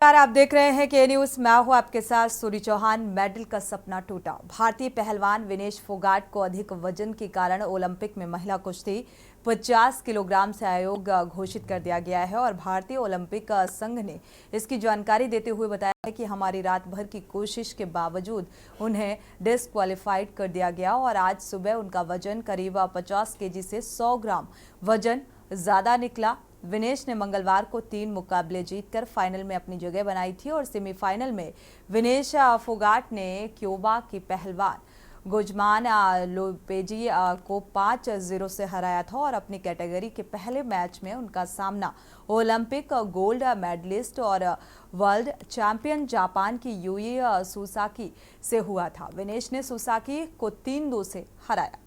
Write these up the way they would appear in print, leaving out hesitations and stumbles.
यार आप देख रहे हैं के न्यूज। मैं हूं आपके साथ सूरी चौहान। मेडल का सपना टूटा। भारतीय पहलवान विनेश फोगाट को अधिक वजन के कारण ओलंपिक में महिला कुश्ती 50 किलोग्राम से अयोग्य घोषित कर दिया गया है और भारतीय ओलंपिक संघ ने इसकी जानकारी देते हुए बताया है कि हमारी रात भर की कोशिश के बावजूद उन्हें डिस्क्वालीफाइड कर दिया गया और आज सुबह उनका वजन करीब 50 केजी से 100 ग्राम वजन ज्यादा निकला। विनेश ने मंगलवार को 3 मुकाबले जीतकर फाइनल में अपनी जगह बनाई थी और सेमीफाइनल में विनेश फोगाट ने क्यूबा की पहलवान गुजमान लोपेजी को 5-0 से हराया था और अपनी कैटेगरी के पहले मैच में उनका सामना ओलंपिक गोल्ड मेडलिस्ट और वर्ल्ड चैंपियन जापान की यूई सुसाकी से हुआ था। विनेश ने सुसाकी को 3-2 से हराया।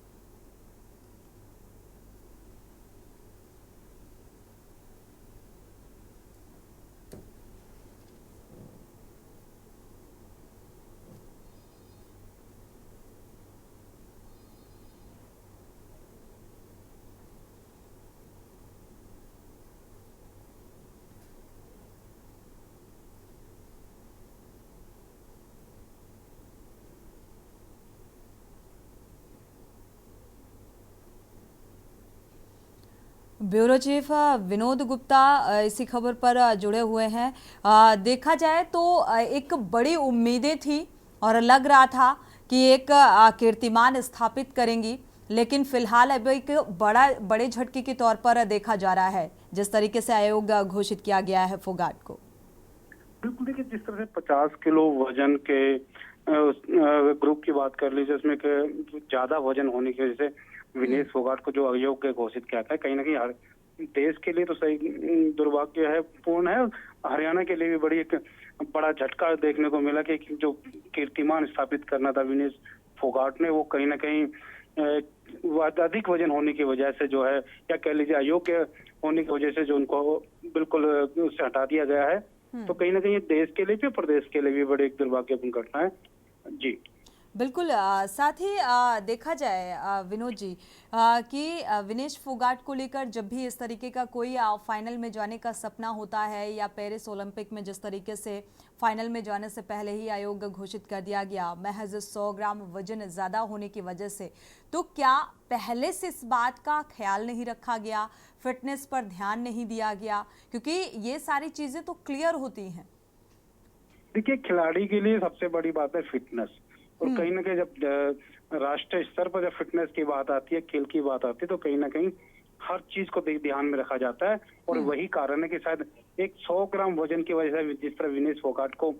ब्यूरो चीफ विनोद गुप्ता इसी खबर पर जुड़े हुए हैं। देखा जाए तो एक बड़ी उम्मीदें थी और लग रहा था कि एक कीर्तिमान स्थापित करेंगी, लेकिन फिलहाल अब एक बड़े झटके के तौर पर देखा जा रहा है जिस तरीके से आयोग घोषित किया गया है फोगाट को। बिल्कुल, देखिए जिस तरह से 50 किलो वजन के ग्रुप की बात कर लीजिए, उसमें ज्यादा वजन होने की वजह से विनेश फोगाट को जो अयोग्य घोषित किया था, कहीं ना कहीं हर देश के लिए तो सही दुर्भाग्य है, पूर्ण है। हरियाणा के लिए भी बड़ा झटका देखने को मिला कि जो कीर्तिमान स्थापित करना था विनेश फोगाट ने, वो कहीं ना कहीं अधिक वजन होने की वजह से जो है, या कह लीजिए अयोग्य होने की वजह से जो उनको बिल्कुल उससे हटा दिया गया है। तो कहीं ना कहीं देश के लिए भी, प्रदेश के लिए भी बड़ी एक दुर्भाग्यपूर्ण घटना है। जी बिल्कुल। साथ ही देखा जाए विनोद जी कि विनेश फोगाट को लेकर जब भी इस तरीके का कोई फाइनल में जाने का सपना होता है या पेरिस ओलंपिक में जिस तरीके से फाइनल में जाने से पहले ही आयोग घोषित कर दिया गया महज 100 ग्राम वजन ज़्यादा होने की वजह से, तो क्या पहले से इस बात का ख्याल नहीं रखा गया, फिटनेस पर ध्यान नहीं दिया गया? क्योंकि ये सारी चीज़ें तो क्लियर होती हैं। देखिए, खिलाड़ी के लिए सबसे बड़ी बात है फिटनेस, और कहीं ना कहीं जब राष्ट्रीय स्तर पर जब फिटनेस की बात आती है, खेल की बात आती है, तो कहीं ना कहीं हर चीज को ध्यान में रखा जाता है। और वही कारण है कि शायद एक 100 ग्राम वजन की वजह से जिस तरह विनेश फोगाट को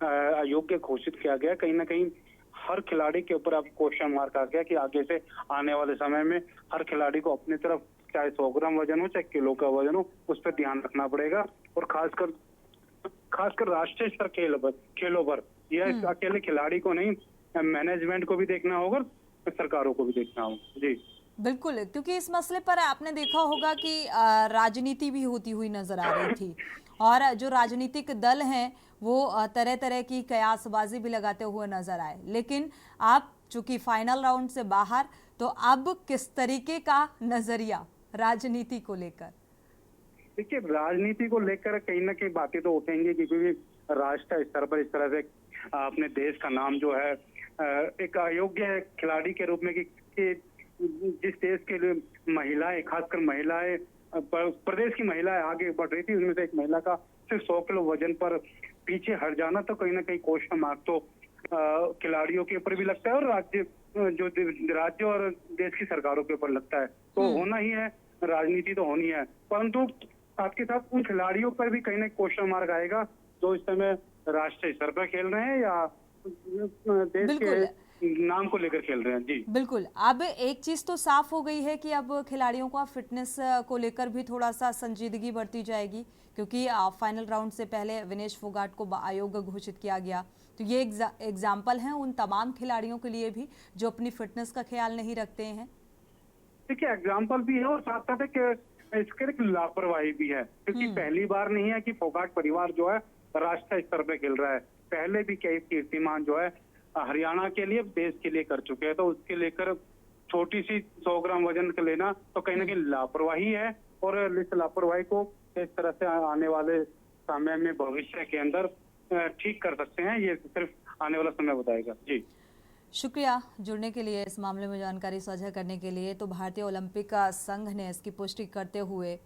अयोग्य घोषित किया गया, कहीं ना कहीं हर खिलाड़ी के ऊपर अब क्वेश्चन मार्क आ गया कि आगे से आने वाले समय में हर खिलाड़ी को अपनी तरफ, चाहे 100 ग्राम वजन हो चाहे किलो का वजन हो, उस पर ध्यान रखना पड़ेगा। और खासकर राष्ट्रीय स्तर खेलों पर यह अकेले खिलाड़ी को नहीं, मैनेजमेंट को भी देखना होगा, सरकारों को भी देखना होगा। जी बिल्कुल, क्योंकि इस मसले पर आपने देखा होगा कि राजनीति भी होती हुई नजर आ रही थी और जो राजनीतिक दल हैं वो तरह तरह की कयासबाजी भी लगाते हुए नजर आए, लेकिन आप चूंकि फाइनल राउंड से बाहर, तो अब किस तरीके का नजरिया राजनीति को लेकर? देखिए, राजनीति को लेकर कहीं ना कहीं बातें तो उठेंगी, क्योंकि राष्ट्रीय स्तर पर इस तरह से अपने देश का नाम जो है एक अयोग्य खिलाड़ी के रूप में कि जिस देश के लिए महिलाएं, खासकर महिलाएं, प्रदेश की महिलाएं आगे बढ़ रही थी, उनमें से एक महिला का सिर्फ 100 किलो वजन पर पीछे हट जाना, तो कहीं ना कहीं क्वेश्चन मार्क तो खिलाड़ियों के ऊपर भी लगता है और राज्य और देश की सरकारों के ऊपर लगता है। तो होना ही है, राजनीति तो होनी है, परंतु साथ के साथ उन खिलाड़ियों पर भी कहीं ना क्वेश्चन मार्क आएगा जो इस समय राष्ट्रीय स्तर पर खेल रहे हैं या देश के नाम को लेकर खेल रहे हैं। जी बिल्कुल। अब एक चीज तो साफ हो गई है कि अब खिलाड़ियों का फिटनेस को लेकर भी थोड़ा सा संजीदगी बरती जाएगी, क्योंकि फाइनल राउंड से पहले विनेश फोगाट को आयोग घोषित किया गया। तो ये एग्जाम्पल है उन तमाम खिलाड़ियों के लिए भी जो अपनी फिटनेस का ख्याल नहीं रखते हैं। देखिए, एग्जाम्पल भी है और साथ साथ इसके एक लापरवाही भी है, क्योंकि पहली बार नहीं है कि फोगाट परिवार जो है राष्ट्रीय स्तर पर खेल रहा है। पहले भी कई कीर्तिमान जो है हरियाणा के लिए, देश के लिए कर चुके हैं, तो उसके लेकर छोटी सी 100 ग्राम वजन का लेना तो कहीं ना कहीं लापरवाही है। और इस लापरवाही को इस तरह से आने वाले समय में भविष्य के अंदर ठीक कर सकते हैं। ये सिर्फ आने वाला समय बताएगा। जी शुक्रिया जुड़ने के लिए, इस मामले में जानकारी साझा करने के लिए। तो भारतीय ओलंपिक संघ ने इसकी पुष्टि करते हुए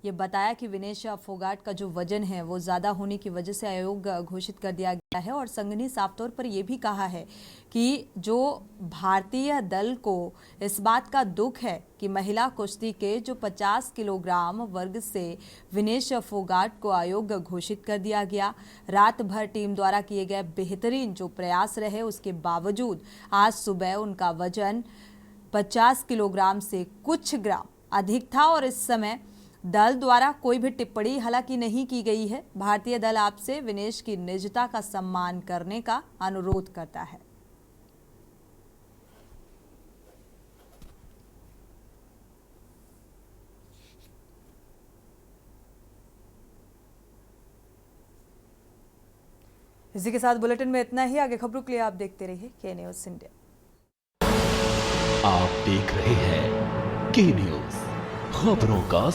ये बताया कि विनेश फोगाट का जो वजन है वो ज़्यादा होने की वजह से आयोग घोषित कर दिया गया है। और संघ ने साफ तौर पर यह भी कहा है कि जो भारतीय दल को इस बात का दुख है कि महिला कुश्ती के जो 50 किलोग्राम वर्ग से विनेश फोगाट को आयोग घोषित कर दिया गया। रात भर टीम द्वारा किए गए बेहतरीन जो प्रयास रहे उसके बावजूद आज सुबह उनका वजन 50 किलोग्राम से कुछ ग्राम अधिक था। और इस समय दल द्वारा कोई भी टिप्पणी हालांकि नहीं की गई है। भारतीय दल आपसे विनेश की निजता का सम्मान करने का अनुरोध करता है। इसी के साथ बुलेटिन में इतना ही। आगे खबरों के लिए आप देखते रहिए के न्यूज़ इंडिया। आप देख रहे हैं के न्यूज़, खबरों का